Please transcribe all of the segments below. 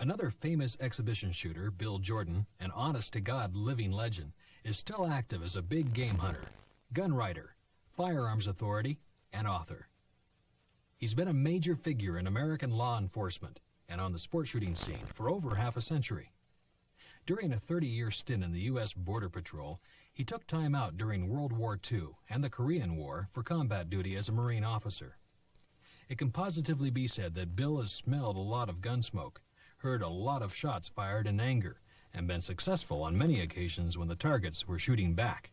Another famous exhibition shooter, Bill Jordan, an honest-to-God living legend, is still active as a big game hunter, gun writer, firearms authority, and author. He's been a major figure in American law enforcement and on the sport shooting scene for over half a century. During a 30-year stint in the U.S. Border Patrol, he took time out during World War II and the Korean War for combat duty as a Marine officer. It can positively be said that Bill has smelled a lot of gun smoke, heard a lot of shots fired in anger, and been successful on many occasions when the targets were shooting back.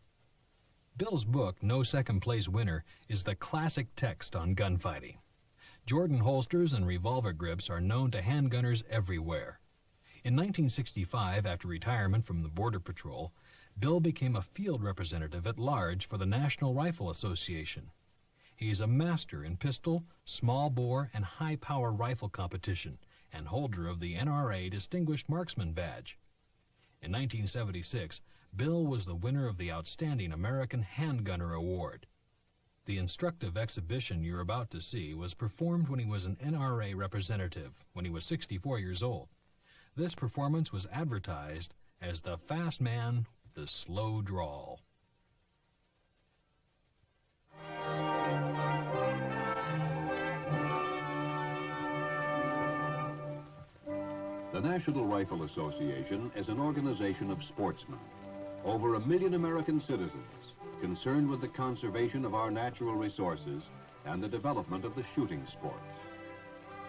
Bill's book, No Second Place Winner, is the classic text on gunfighting. Jordan holsters and revolver grips are known to handgunners everywhere. In 1965, after retirement from the Border Patrol, Bill became a field representative at large for the National Rifle Association. He is a master in pistol, small bore, and high-power rifle competition, and holder of the NRA Distinguished Marksman Badge. In 1976, Bill was the winner of the Outstanding American Handgunner Award. The instructive exhibition you're about to see was performed when he was an NRA representative, when he was 64 years old. This performance was advertised as the fast man with the slow drawl. The National Rifle Association is an organization of sportsmen, over 1 million American citizens, concerned with the conservation of our natural resources and the development of the shooting sports.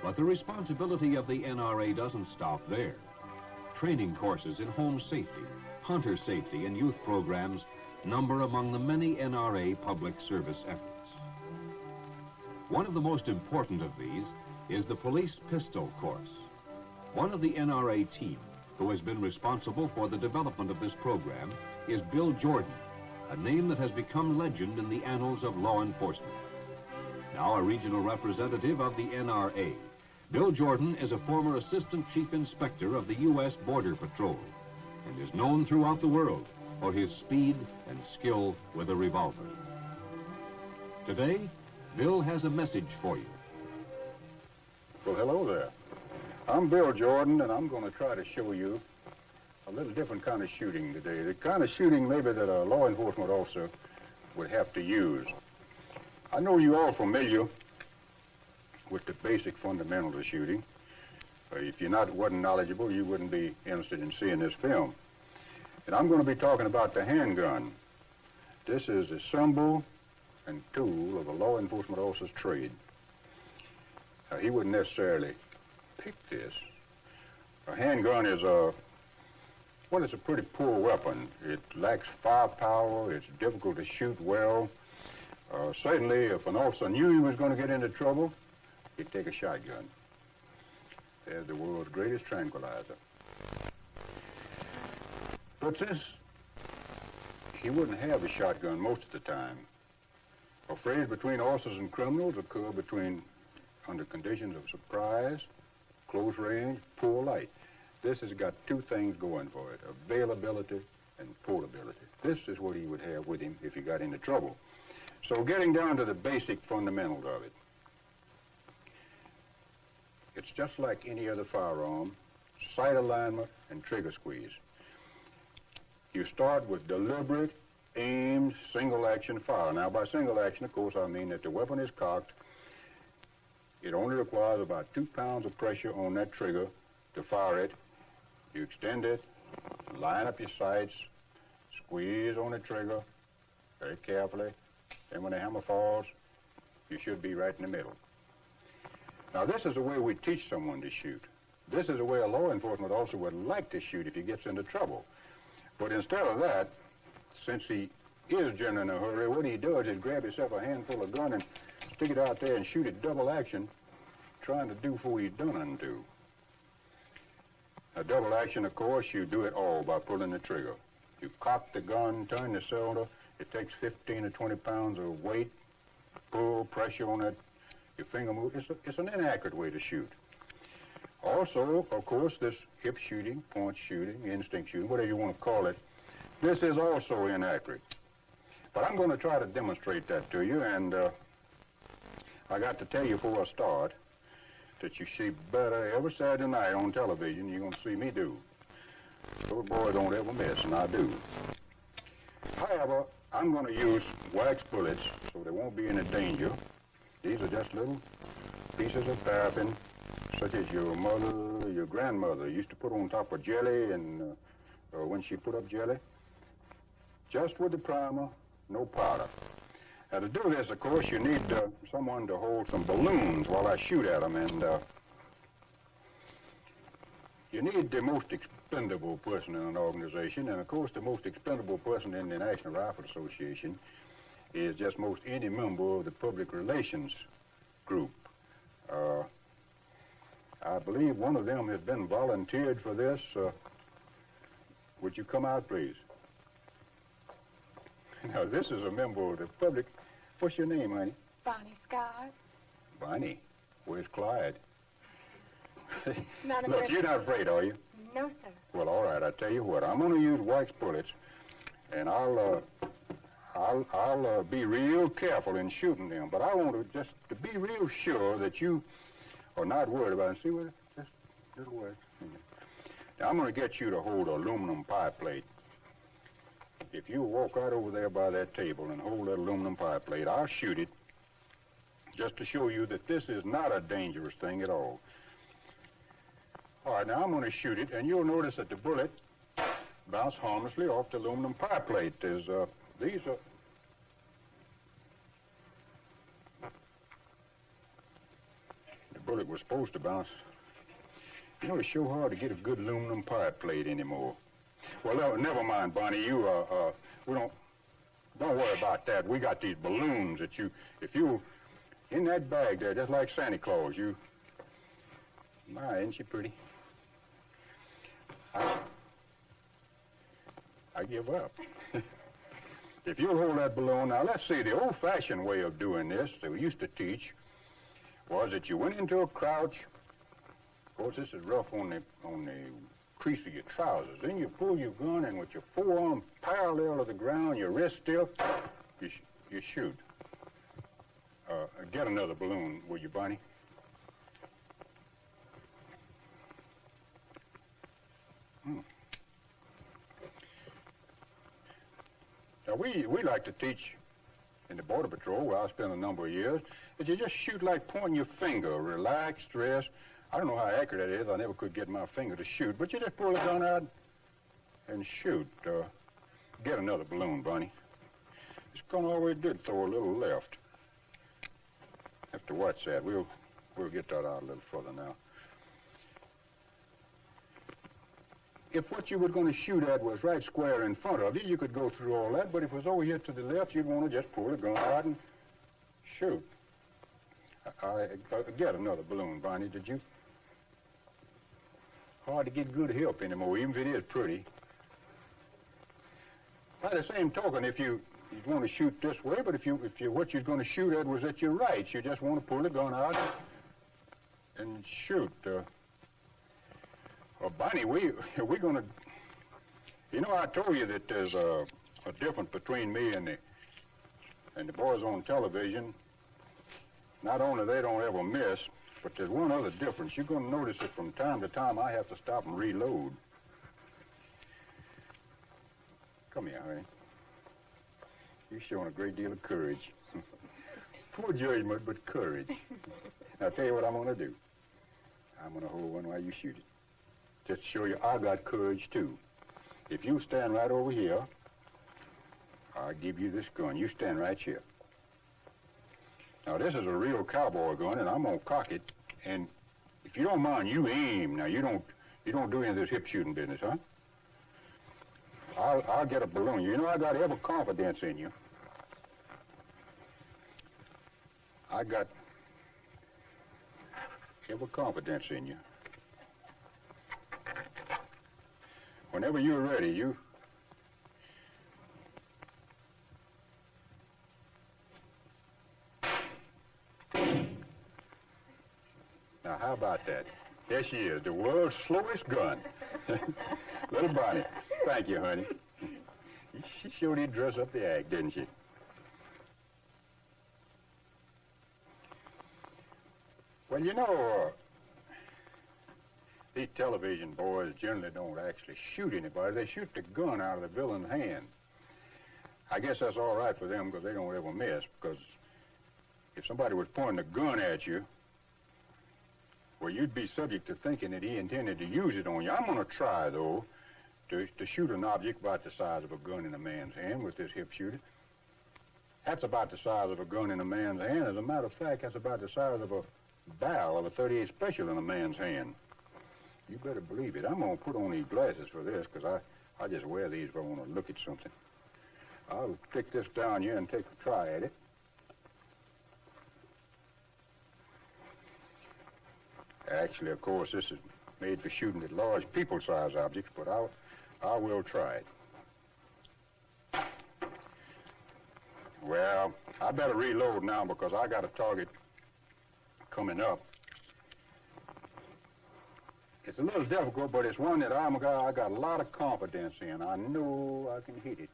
But the responsibility of the NRA doesn't stop there. Training courses in home safety, hunter safety, and youth programs number among the many NRA public service efforts. One of the most important of these is the police pistol course. One of the NRA team who has been responsible for the development of this program is Bill Jordan, a name that has become legend in the annals of law enforcement. Now a regional representative of the NRA, Bill Jordan is a former Assistant Chief Inspector of the U.S. Border Patrol and is known throughout the world for his speed and skill with a revolver. Today, Bill has a message for you. Well, hello there. I'm Bill Jordan, and I'm going to try to show you a little different kind of shooting today. The kind of shooting maybe that a law enforcement officer would have to use. I know you're all familiar with the basic fundamentals of shooting. If you wasn't knowledgeable, you wouldn't be interested in seeing this film. And I'm going to be talking about the handgun. This is the symbol and tool of a law enforcement officer's trade. Now, he wouldn't necessarily pick this. A handgun is it's a pretty poor weapon. It lacks firepower, it's difficult to shoot well. Certainly, if an officer knew he was going to get into trouble, he'd take a shotgun. There's the world's greatest tranquilizer. But since he wouldn't have a shotgun most of the time, affrays between officers and criminals occur under conditions of surprise, close range, poor light. This has got two things going for it, availability and portability. This is what he would have with him if he got into trouble. So getting down to the basic fundamentals of it, it's just like any other firearm, sight alignment and trigger squeeze. You start with deliberate, aimed, single action fire. Now by single action, of course, I mean that the weapon is cocked. It only requires about 2 pounds of pressure on that trigger to fire it. You extend it, line up your sights, squeeze on the trigger very carefully. Then when the hammer falls, you should be right in the middle. Now this is the way we teach someone to shoot. This is the way a law enforcement officer would like to shoot if he gets into trouble. But instead of that, since he is generally in a hurry, what he does is grab himself a handful of gun and stick it out there and shoot it double action, trying to do before he's done unto. A double action, of course, you do it all by pulling the trigger. You cock the gun, turn the cylinder. It takes 15 to 20 pounds of weight, pull, pressure on it. Your finger move. It's an inaccurate way to shoot. Also, of course, this hip shooting, point shooting, instinct shooting, whatever you want to call it, this is also inaccurate. But I'm going to try to demonstrate that to you, and I got to tell you before I start that you see better every Saturday night on television, you're going to see me do. Those boys don't ever miss, and I do. However, I'm going to use wax bullets so there won't be any danger. These are just little pieces of paraffin, such as your mother, your grandmother used to put on top of jelly, and when she put up jelly, just with the primer, no powder. Now, to do this, of course, you need someone to hold some balloons while I shoot at them, and you need the most expendable person in an organization, and of course, the most expendable person in the National Rifle Association is just most any member of the public relations group. I believe one of them has been volunteered for this. Would you come out, please? Now, this is a member of the public. What's your name, honey? Bonnie Scott. Bonnie? Where's Clyde? Not Look, you're not afraid, are you? No, sir. Well, all right, I tell you what. I'm going to use wax bullets, and I'll be real careful in shooting them. But I want to just to be real sure that you are not worried about it. See what? Just a little way. Now, I'm going to get you to hold an aluminum pie plate. If you walk right over there by that table and hold that aluminum pie plate, I'll shoot it just to show you that this is not a dangerous thing at all. All right, now I'm going to shoot it, and you'll notice that the bullet bounced harmlessly off the aluminum pie plate. These are... The bullet was supposed to bounce. You know, it's so hard to get a good aluminum pie plate anymore. Well, never mind, Bonnie. We don't worry about that. We got these balloons that if you, in that bag there, just like Santa Claus, my, isn't she pretty? I give up. If you'll hold that balloon, now let's see, the old-fashioned way of doing this that we used to teach was that you went into a crouch. Of course, this is rough on the crease of your trousers. Then you pull your gun, and with your forearm parallel to the ground, your wrist still, you shoot. Get another balloon, will you, Bonnie? Now, we like to teach in the Border Patrol, where I spent a number of years, that you just shoot like pointing your finger, relaxed, rest. I don't know how accurate that is. I never could get my finger to shoot, but you just pull the gun out and shoot. Get another balloon, Bonnie. This gun always did throw a little left. Have to watch that. We'll get that out a little further now. If what you were going to shoot at was right square in front of you, you could go through all that, but if it was over here to the left, you'd want to just pull the gun out and shoot. Get another balloon, Bonnie, did you? Hard to get good help anymore, even if it is pretty. By the same token, if you want to shoot this way, but if what you're going to shoot at was at your right, you just want to pull the gun out and shoot. Well, Bonnie, we're going to... You know, I told you that there's a difference between me and the boys on television. Not only they don't ever miss, but there's one other difference. You're going to notice that from time to time I have to stop and reload. Come here, honey. You're showing a great deal of courage. Poor judgment, but courage. Now, I'll tell you what I'm going to do. I'm going to hold one while you shoot it. Just to show you I got courage, too. If you stand right over here, I'll give you this gun. You stand right here. Now, this is a real cowboy gun, and I'm going to cock it. And if you don't mind, you aim. Now, you don't do any of this hip shooting business, huh? I'll get a balloon. You know I got every confidence in you. I got every confidence in you. Whenever you're ready, you... Now, how about that? There she is, the world's slowest gun. Little Bonnie. Thank you, honey. She sure did dress up the act, didn't she? Well, you know, These television boys generally don't actually shoot anybody. They shoot the gun out of the villain's hand. I guess that's all right for them because they don't ever miss, because if somebody was pointing a gun at you, well, you'd be subject to thinking that he intended to use it on you. I'm going to try, though, to shoot an object about the size of a gun in a man's hand with this hip shooter. That's about the size of a gun in a man's hand. As a matter of fact, that's about the size of a barrel of a .38 Special in a man's hand. You better believe it. I'm going to put on these glasses for this, because I just wear these if I want to look at something. I'll stick this down here and take a try at it. Actually, of course, this is made for shooting at large people-sized objects, but I will try it. Well, I better reload now because I got a target coming up. It's a little difficult, but it's one that I got a lot of confidence in. I know I can hit it.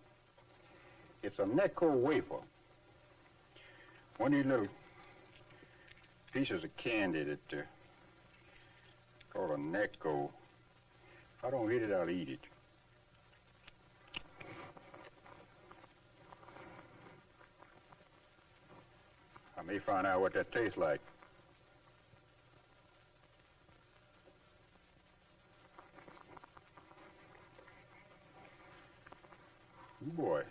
It's a Necco wafer. One of these little pieces of candy that called a Necco. If I don't hit it, I'll eat it. I may find out what that tastes like. Oh boy.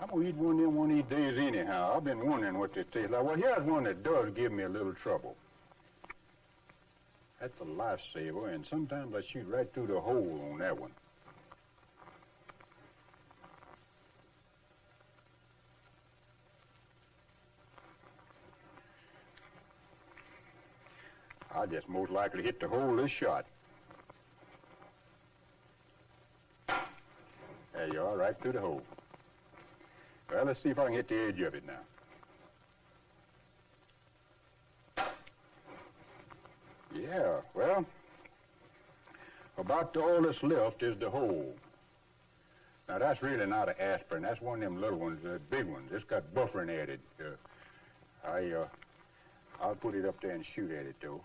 I'm gonna eat one of them one of these days anyhow. I've been wondering what they taste like. Well, here's one that does give me a little trouble. That's a lifesaver, and sometimes I shoot right through the hole on that one. I just most likely hit the hole this shot. There you are, right through the hole. Well, let's see if I can hit the edge of it now. Yeah, well, about all that's left is the hole. Now, that's really not an aspirin. That's one of them little ones, the big ones. It's got buffering added. I'll put it up there and shoot at it, though.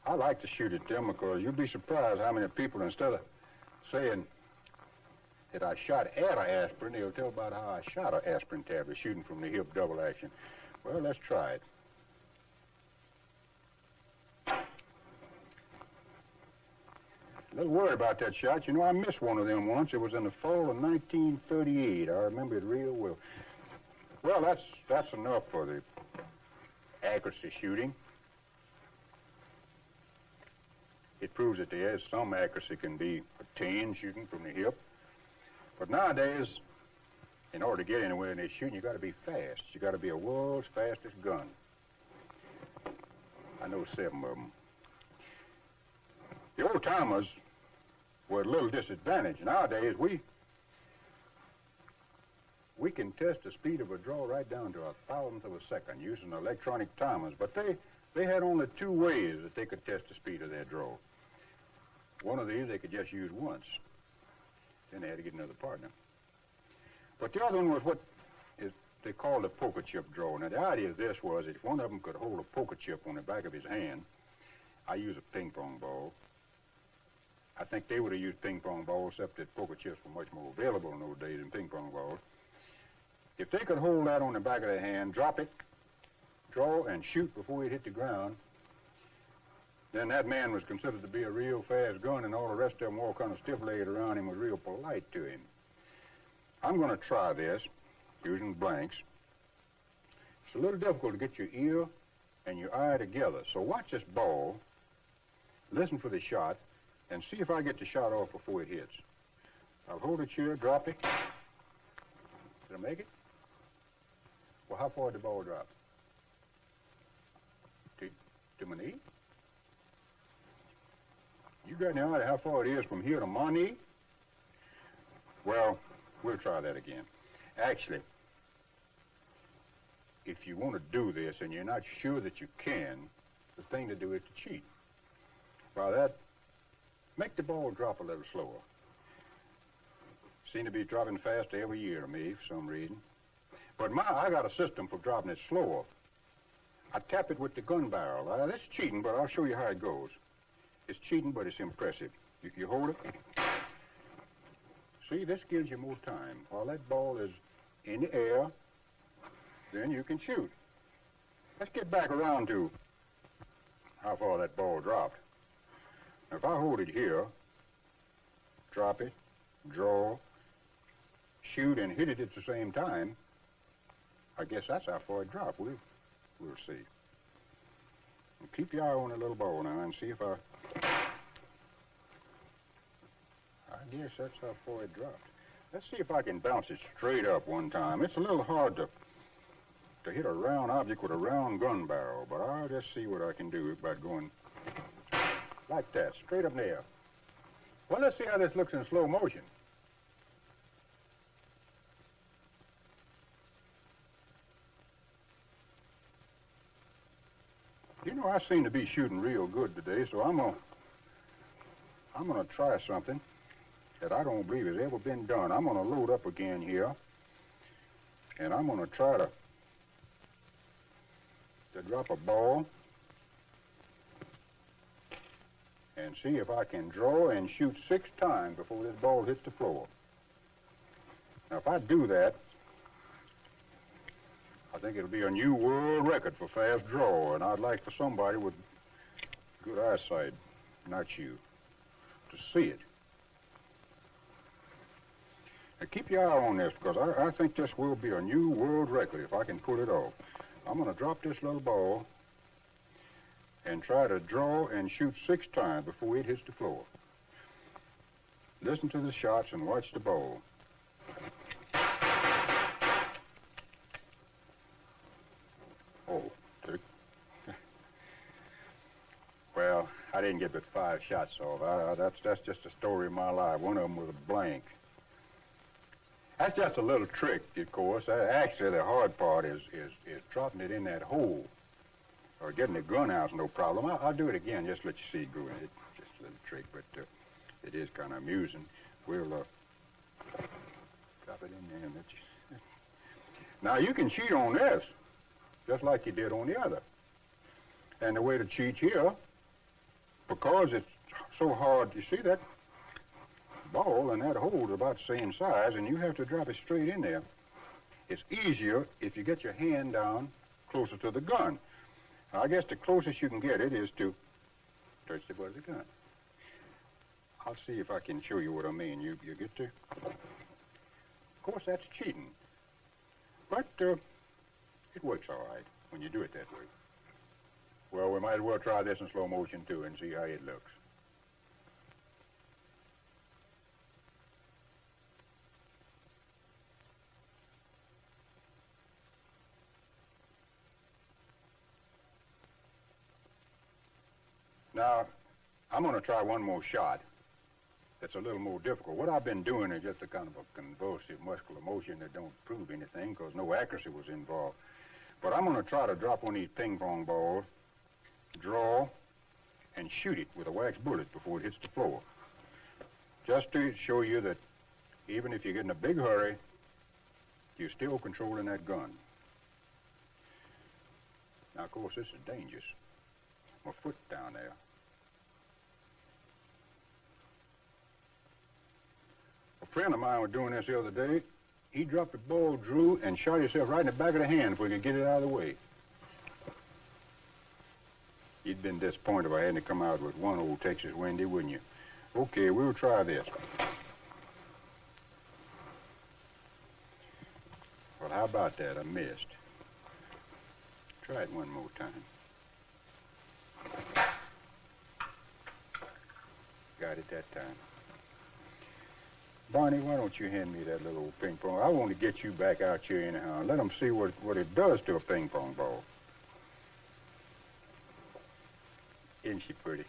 I like to shoot at them because you'd be surprised how many people, instead of saying that I shot at an aspirin, they'll tell about how I shot an aspirin tablet shooting from the hip double action. Well, let's try it. A little worried about that shot. You know, I missed one of them once. It was in the fall of 1938. I remember it real well. Well, that's enough for the accuracy shooting. It proves that there is some accuracy can be attained shooting from the hip. But nowadays, in order to get anywhere in this shooting, you got to be fast. You got to be a world's fastest gun. I know 7 of them. The old timers were at a little disadvantage. Nowadays, we can test the speed of a draw right down to 1,000th of a second using electronic timers. But they had only 2 ways that they could test the speed of their draw. One of these they could just use once. Then they had to get another partner. But the other one was what they called a poker chip draw. Now, the idea of this was that if one of them could hold a poker chip on the back of his hand, I use a ping pong ball. I think they would have used ping pong balls, except that poker chips were much more available in those days than ping pong balls. If they could hold that on the back of their hand, drop it, draw, and shoot before it hit the ground, then that man was considered to be a real fast gun, and all the rest of them all kind of stiff-legged around him was real polite to him. I'm going to try this using blanks. It's a little difficult to get your ear and your eye together, so watch this ball, listen for the shot, and see if I get the shot off before it hits. I'll hold it here, drop it. Did I make it? Well, how far did the ball drop? To my knee? You got any idea how far it is from here to my knee? Well, we'll try that again. Actually, if you want to do this and you're not sure that you can, the thing to do is to cheat. By that, make the ball drop a little slower. Seem to be dropping faster every year to me for some reason. But I got a system for dropping it slower. I tap it with the gun barrel. That's cheating, but I'll show you how it goes. It's cheating, but it's impressive. You hold it. See, this gives you more time. While that ball is in the air, then you can shoot. Let's get back around to how far that ball dropped. Now, if I hold it here, drop it, draw, shoot, and hit it at the same time, I guess that's how far it dropped. We'll see. And keep your eye on the little ball now and see if I guess that's how far it dropped. Let's see if I can bounce it straight up one time. It's a little hard to hit a round object with a round gun barrel, but I'll just see what I can do by going like that, straight up in the air. Well, let's see how this looks in slow motion. You know, I seem to be shooting real good today, so I'm gonna try something that I don't believe has ever been done. I'm gonna load up again here, and I'm gonna try to drop a ball and see if I can draw and shoot 6 times before this ball hits the floor. Now, if I do that, I think it'll be a new world record for fast draw, and I'd like for somebody with good eyesight, not you, to see it. Now, keep your eye on this, because I think this will be a new world record if I can pull it off. I'm going to drop this little ball and try to draw and shoot 6 times before it hits the floor. Listen to the shots and watch the ball. Oh, well, I didn't get but 5 shots off. That's just a story of my life. One of them was a blank. That's just a little trick, of course. Actually, the hard part is dropping it in that hole. Or getting the gun out is no problem. I'll do it again, just let you see it go in. It's just a little trick, but it is kind of amusing. We'll drop it in there and let you... Now, you can cheat on this, just like you did on the other. And the way to cheat here, because it's so hard, you see that ball and that hole is about the same size, and you have to drop it straight in there. It's easier if you get your hand down closer to the gun. Now, I guess the closest you can get it is to touch the butt of the gun. I'll see if I can show you what I mean. You get to? Of course, that's cheating. But it works all right when you do it that way. Well, we might as well try this in slow motion, too, and see how it looks. Now, I'm going to try one more shot that's a little more difficult. What I've been doing is just a kind of a convulsive muscular motion that don't prove anything because no accuracy was involved. But I'm going to try to drop one of these ping pong balls, draw, and shoot it with a wax bullet before it hits the floor. Just to show you that even if you get in a big hurry, you're still controlling that gun. Now, of course, this is dangerous. My foot down there. A friend of mine was doing this the other day. He dropped the ball, drew, and shot himself right in the back of the hand if we could get it out of the way. You'd been disappointed if I hadn't come out with one old Texas Windy, wouldn't you? Okay, we'll try this. Well, how about that? I missed. Try it one more time. Got it that time. Barney, why don't you hand me that little old ping pong? I want to get you back out here anyhow and let them see what it does to a ping pong ball. Isn't she pretty?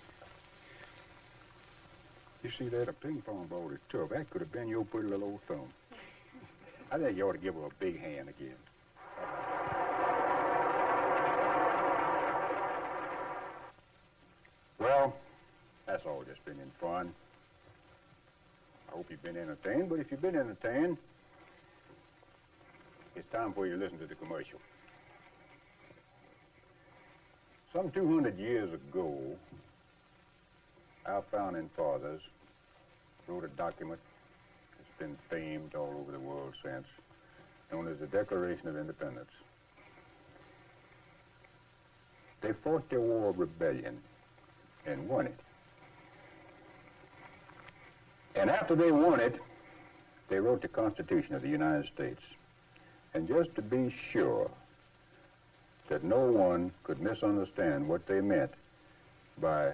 You see that? A ping pong ball is tough. That could have been your pretty little old thumb. I think you ought to give her a big hand again. Well, that's all just been in fun. I hope you've been entertained, but if you've been entertained, it's it's time for you to listen to the commercial. Some 200 years ago, our founding fathers wrote a document that's been famed all over the world since, known as the Declaration of Independence. They fought their war of rebellion and won it. And after they won it, they wrote the Constitution of the United States. And just to be sure that no one could misunderstand what they meant by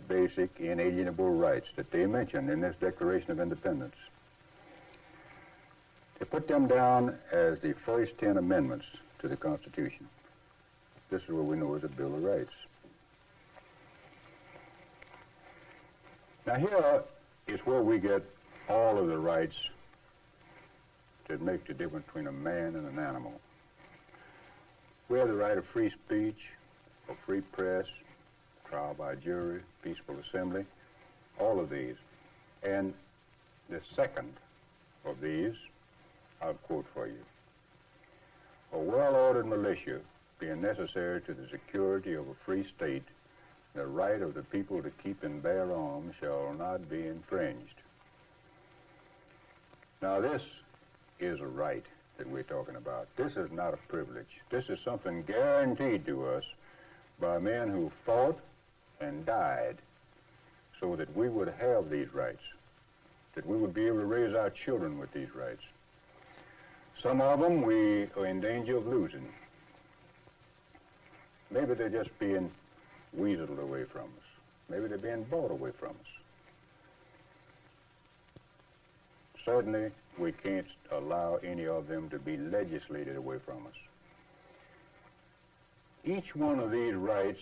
basic inalienable rights that they mentioned in this Declaration of Independence, they put them down as the first 10 amendments to the Constitution. This is what we know as a Bill of Rights. Now here is where we get all of the rights that make the difference between a man and an animal. We have the right of free speech, of free press, trial by jury, peaceful assembly, all of these. And the second of these, I'll quote for you. A well-ordered militia being necessary to the security of a free state, the right of the people to keep and bear arms shall not be infringed. Now this is a right that we're talking about. This is not a privilege. This is something guaranteed to us by men who fought and died so that we would have these rights, that we would be able to raise our children with these rights. Some of them we are in danger of losing. Maybe they're just being weaseled away from us. Maybe they're being bought away from us. Certainly, we can't allow any of them to be legislated away from us. Each one of these rights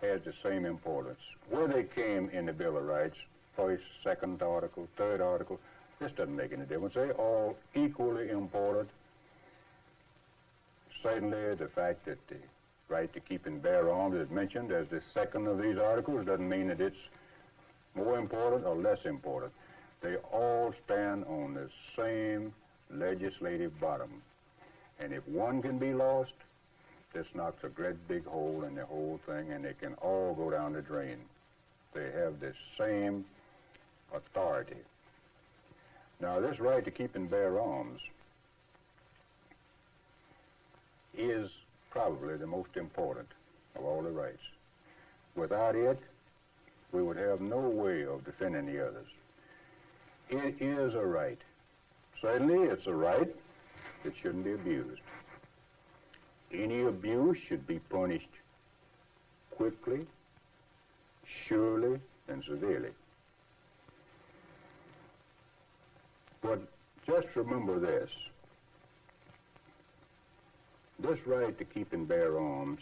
has the same importance. Where they came in the Bill of Rights, first, second article, third article, this doesn't make any difference. They're all equally important. Certainly, the fact that the right to keep and bear arms is mentioned as the second of these articles doesn't mean that it's more important or less important. They all stand on the same legislative bottom. And if one can be lost, this knocks a great big hole in the whole thing, and they can all go down the drain. They have the same authority. Now, this right to keep and bear arms is probably the most important of all the rights. Without it, we would have no way of defending the others. It is a right. Certainly, it's a right that shouldn't be abused. Any abuse should be punished quickly, surely, and severely. But just remember this. This right to keep and bear arms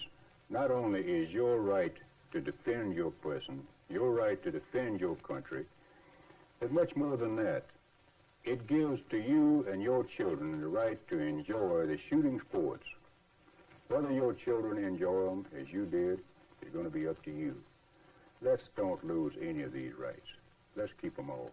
not only is your right to defend your person, your right to defend your country, but much more than that. It gives to you and your children the right to enjoy the shooting sports. Whether your children enjoy them as you did is going to be up to you. Let's don't lose any of these rights. Let's keep them all.